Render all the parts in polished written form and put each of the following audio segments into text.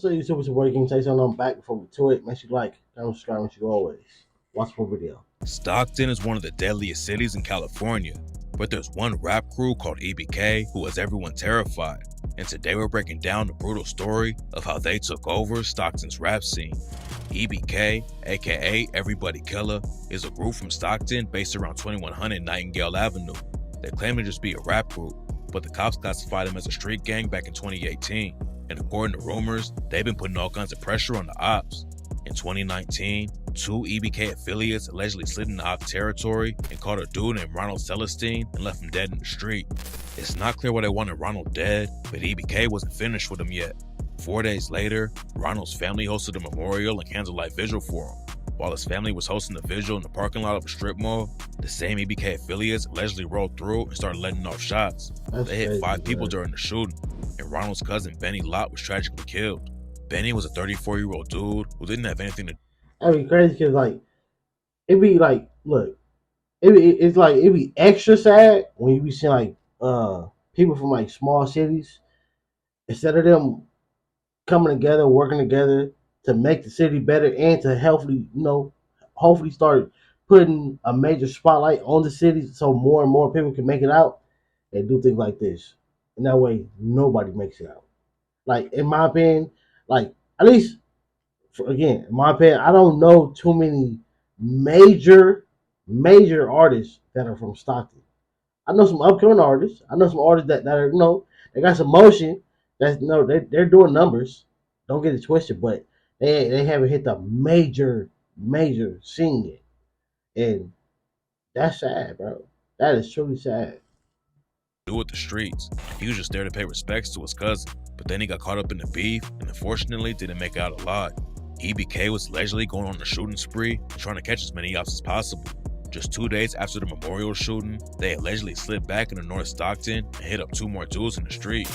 What's up, YouTube? It's your boy King. Say something. I'm back before we to it. Make sure you like, comment, subscribe, and you always watch the full video. Stockton is one of the deadliest cities in California, but there's one rap crew called EBK who has everyone terrified, and today we're breaking down the brutal story of how they took over Stockton's rap scene. EBK, aka Everybody Killer, is a group from Stockton based around 2100 Nightingale Avenue. They claim to just be a rap group, but the cops classified them as a street gang back in 2018, and according to rumors, they've been putting all kinds of pressure on the ops. In 2019, two EBK affiliates allegedly slid into op territory and caught a dude named Ronald Celestine and left him dead in the street. It's not clear why they wanted Ronald dead, but EBK wasn't finished with him yet. 4 days later, Ronald's family hosted a memorial and candlelight vigil for him. While his family was hosting the vigil in the parking lot of a strip mall, the same EBK affiliates allegedly rolled through and started letting off shots. They hit 5 people during the shooting, and Ronald's cousin Benny Lott was tragically killed. Benny was a 34-year-old dude who didn't have anything to. That'd be crazy because it'd be like, look, it'd be extra sad when you be seeing people from like small cities instead of them coming together, working together to make the city better and to hopefully start putting a major spotlight on the city so more and more people can make it out. They do things like this, and that way nobody makes it out. Like in my opinion, like at least in my opinion, I don't know too many major artists that are from Stockton. I know some upcoming artists. I know some artists that are they got some motion. That's they're doing numbers. Don't get it twisted, but they haven't hit the major scene yet, and that's sad, bro. That is truly sad. Do with the streets. He was just there to pay respects to his cousin, but then he got caught up in the beef and unfortunately didn't make out alive. EBK was allegedly going on a shooting spree and trying to catch as many ops as possible. Just 2 days after the memorial shooting, they allegedly slid back into North Stockton and hit up 2 more dudes in the street.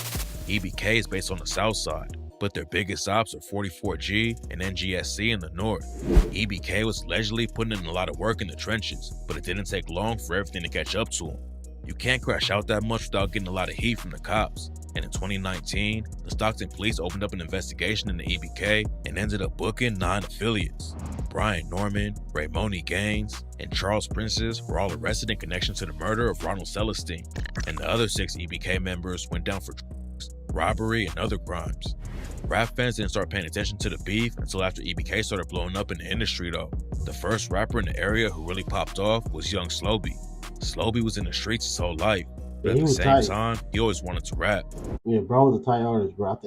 EBK is based on the south side, but their biggest ops are 44G and NGSC in the north. EBK was allegedly putting in a lot of work in the trenches, but it didn't take long for everything to catch up to him. You can't crash out that much without getting a lot of heat from the cops, and in 2019, the Stockton police opened up an investigation into EBK and ended up booking 9 affiliates. Brian Norman, Raymoni Gaines, and Charles Princess were all arrested in connection to the murder of Ronald Celestine, and the other 6 EBK members went down for drugs, robbery, and other crimes. Rap fans didn't start paying attention to the beef until after EBK started blowing up in the industry though. The first rapper in the area who really popped off was Young Slowby. Slowby was in the streets his whole life, but at the same time, he always wanted to rap. Yeah, bro was a tight artist, bro.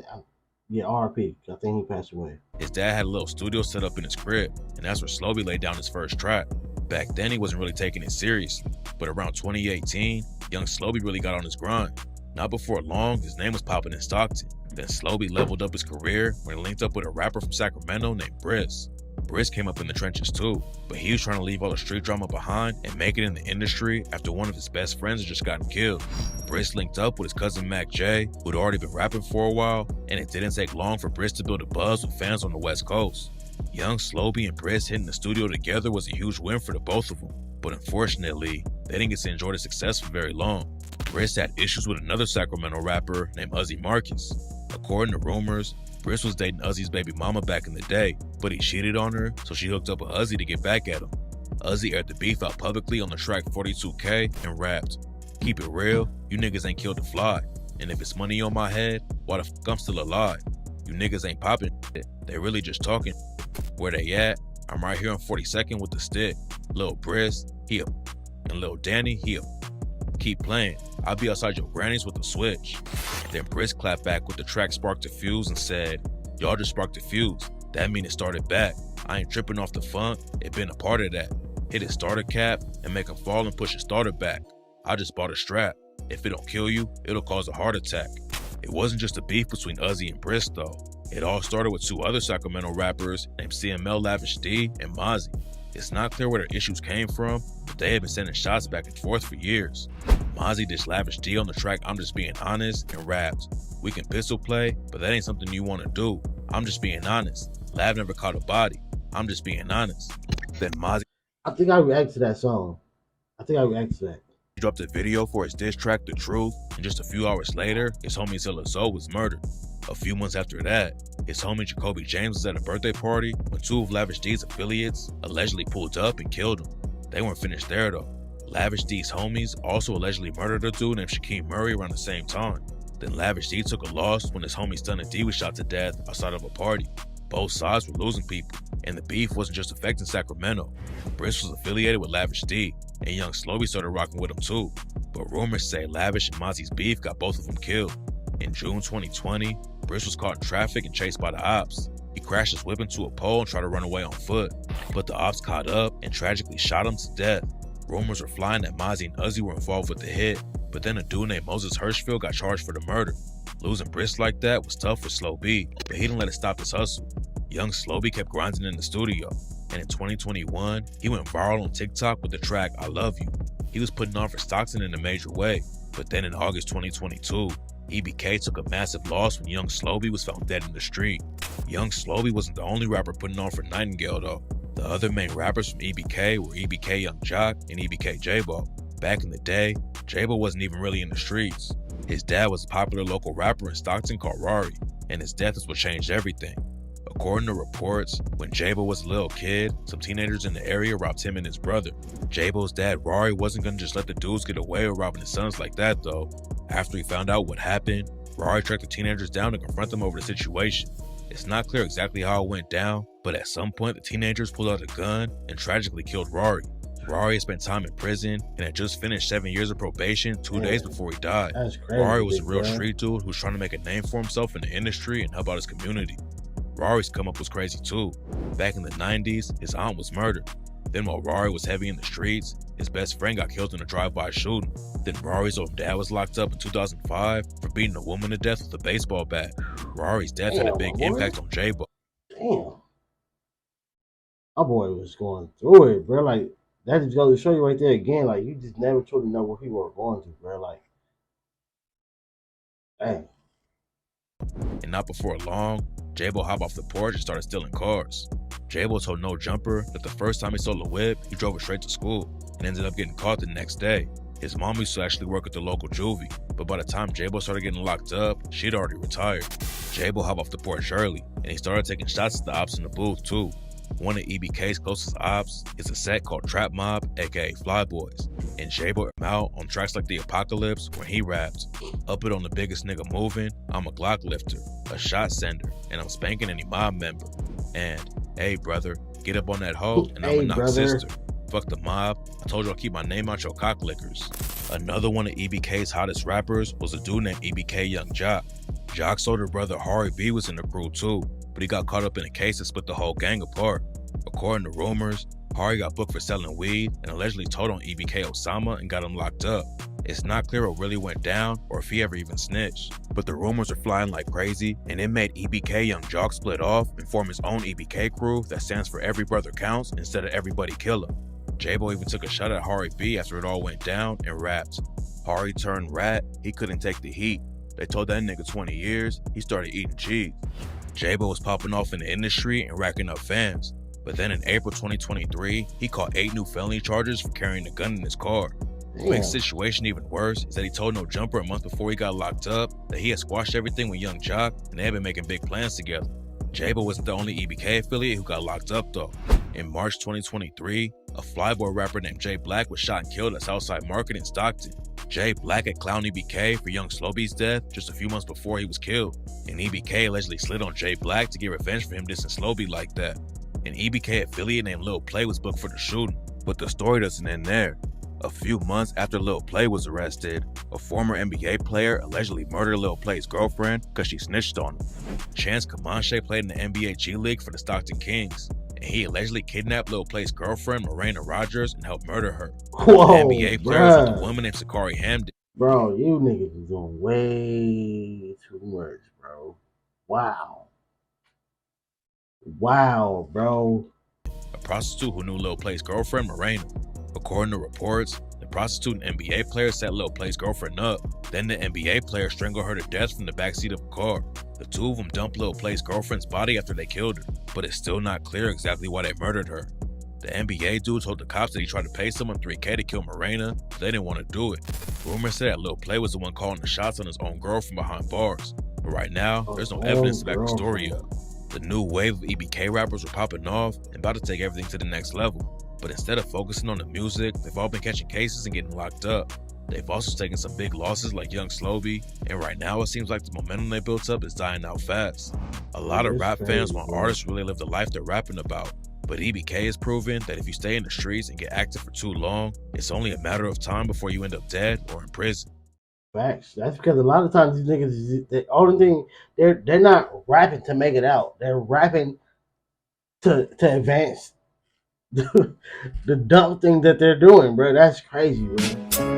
RP. I think he passed away. His dad had a little studio set up in his crib, and that's where Slowby laid down his first track. Back then, he wasn't really taking it seriously, but around 2018, Young Slowby really got on his grind. Not before long, his name was popping in Stockton. Then Slowby leveled up his career when he linked up with a rapper from Sacramento named Briss. Briss came up in the trenches too, but he was trying to leave all the street drama behind and make it in the industry after one of his best friends had just gotten killed. Briss linked up with his cousin Mac J, who'd already been rapping for a while, and it didn't take long for Briss to build a buzz with fans on the West Coast. Young Slowby and Briss hitting the studio together was a huge win for the both of them, but unfortunately, they didn't get to enjoy the success for very long. Briss had issues with another Sacramento rapper named Uzi Marcus. According to rumors, Briss was dating Uzi's baby mama back in the day, but he cheated on her, so she hooked up with Uzi to get back at him. Uzi aired the beef out publicly on the track 42K and rapped, "Keep it real, you niggas ain't killed a fly, and if it's money on my head, why the fuck I'm still alive? You niggas ain't popping shit, they really just talking. Where they at? I'm right here on 42nd with the stick. Lil Briss, he up, and Lil Danny, he up. Keep playing, I'll be outside your granny's with a switch." Then Briss clapped back with the track Sparked a Fuse and said, "Y'all just sparked a fuse, that mean it started back. I ain't tripping off the funk, it been a part of that. Hit his starter cap and make him fall and push his starter back. I just bought a strap, if it don't kill you, it'll cause a heart attack." It wasn't just a beef between Uzi and Briss though. It all started with 2 other Sacramento rappers named CML Lavish D and Mozzie. It's not clear where their issues came from, but they had been sending shots back and forth for years. Mozzie dissed Lavish D on the track I'm Just Being Honest and rapped, "We can pistol play, but that ain't something you want to do. I'm just being honest. Lav never caught a body. I'm just being honest." Then Mozzie, I think I reacted to that song. I reacted to that. He dropped a video for his diss track The Truth, and just a few hours later, his homie Zilla Zoe was murdered. A few months after that, his homie Jacoby James was at a birthday party when two of Lavish D's affiliates allegedly pulled up and killed him. They weren't finished there though. Lavish D's homies also allegedly murdered a dude named Shaquem Murray around the same time. Then Lavish D took a loss when his homie Stunna D was shot to death outside of a party. Both sides were losing people, and the beef wasn't just affecting Sacramento. Briss was affiliated with Lavish D, and Young Slobby started rocking with him too. But rumors say Lavish and Mozzie's beef got both of them killed. In June 2020, Briss was caught in traffic and chased by the ops. He crashed his whip into a pole and tried to run away on foot, but the ops caught up and tragically shot him to death. Rumors were flying that Mozzie and Uzi were involved with the hit, but then a dude named Moses Hirschfield got charged for the murder. Losing Briss like that was tough for Slow B, but he didn't let it stop his hustle. Young Slow B kept grinding in the studio, and in 2021, he went viral on TikTok with the track I Love You. He was putting on for Stockton in a major way, but then in August 2022, EBK took a massive loss when Young Slow B was found dead in the street. Young Slow B wasn't the only rapper putting on for Nightingale though. The other main rappers from EBK were EBK Young Jock and EBK J-Bo. Back in the day, J-Bo wasn't even really in the streets. His dad was a popular local rapper in Stockton called Rari, and his death is what changed everything. According to reports, when J-Bo was a little kid, some teenagers in the area robbed him and his brother. J-Bo's dad, Rari, wasn't gonna just let the dudes get away with robbing his sons like that though. After he found out what happened, Rari tracked the teenagers down to confront them over the situation. It's not clear exactly how it went down, but at some point the teenagers pulled out a gun and tragically killed Rari. Rari had spent time in prison and had just finished 7 years of probation 2 days before he died. That's crazy. Rari was a real street dude who's trying to make a name for himself in the industry and help out his community. Rari's come up was crazy too. Back in the 90s, his aunt was murdered. Then while Rari was heavy in the streets, his best friend got killed in a drive-by shooting. Then Rari's old dad was locked up in 2005 for beating a woman to death with a baseball bat. Rari's death had a big impact on J-Bo. Damn. My boy was going through it, bro. Like, that just goes to show you right there again, like, you just never truly know what people are going through, bro. Like, dang. And not before long, J-Bo hopped off the porch and started stealing cars. J-Bo told No Jumper that the first time he stole a whip, he drove it straight to school and ended up getting caught the next day. His mom used to actually work at the local juvie, but by the time J-Bo started getting locked up, she'd already retired. J-Bo hopped off the porch early, and he started taking shots at the ops in the booth too. One of EBK's closest ops is a set called Trap Mob, aka Fly Boys, and J-Bo him out on tracks like The Apocalypse where he raps, "Up it on the biggest nigga moving, I'm a Glock lifter, a shot sender, and I'm spanking any mob member," and "Hey brother, get up on that hoe and I'ma knock sister. Fuck the mob, I told you I'll keep my name out your cock lickers." Another one of EBK's hottest rappers was a dude named EBK Young Jock. Jock's older brother Hari B was in the crew too, but he got caught up in a case that split the whole gang apart. According to rumors, Hari got booked for selling weed and allegedly told on EBK Osama and got him locked up. It's not clear what really went down or if he ever even snitched, but the rumors are flying like crazy, and it made EBK Young Jock split off and form his own EBK crew that stands for Every Brother Counts instead of Everybody Kill Him. J-Bo even took a shot at Hari B after it all went down and rapped, "Hari turned rat, he couldn't take the heat. They told that nigga 20 years, he started eating cheese." J-Bo was popping off in the industry and racking up fans, but then in April 2023, he caught 8 new felony charges for carrying a gun in his car. What makes the situation even worse is that he told No Jumper a month before he got locked up that he had squashed everything with Young Jock and they had been making big plans together. J-Bo wasn't the only EBK affiliate who got locked up though. In March 2023, a Flyboy rapper named Jay Black was shot and killed at Southside Market in Stockton. Jay Black had clowned EBK for Young Slobby's death just a few months before he was killed, and EBK allegedly slid on Jay Black to get revenge for him dissing Slobby like that. An EBK affiliate named Lil Play was booked for the shooting, but the story doesn't end there. A few months after Lil Play was arrested, a former NBA player allegedly murdered Lil Play's girlfriend because she snitched on him. Chance Comanche played in the NBA G League for the Stockton Kings, and he allegedly kidnapped Lil Play's girlfriend Morena Rogers and helped murder her. Whoa, the NBA player was a woman named Sakari Hamden. Bro, you niggas is doing way too much, bro. Wow. Wow, bro. A prostitute who knew Lil Play's girlfriend Morena. According to reports, the prostitute and NBA player set Lil Play's girlfriend up. Then the NBA player strangled her to death from the backseat of a car. The two of them dumped Lil Play's girlfriend's body after they killed her, but it's still not clear exactly why they murdered her. The NBA dude told the cops that he tried to pay someone $3K to kill Morena, but they didn't want to do it. Rumors said that Lil Play was the one calling the shots on his own girl from behind bars. But right now, there's no evidence to back the story up. The new wave of EBK rappers were popping off and about to take everything to the next level. But instead of focusing on the music, they've all been catching cases and getting locked up. They've also taken some big losses like Young Slowby, and right now it seems like the momentum they built up is dying out fast. A lot of rap fans want artists really live the life they're rapping about, but EBK has proven that if you stay in the streets and get active for too long, it's only a matter of time before you end up dead or in prison. Facts. That's because a lot of times these niggas, the only thing they're not rapping to make it out. They're rapping to advance the dumb thing that they're doing, bro. That's crazy, bro.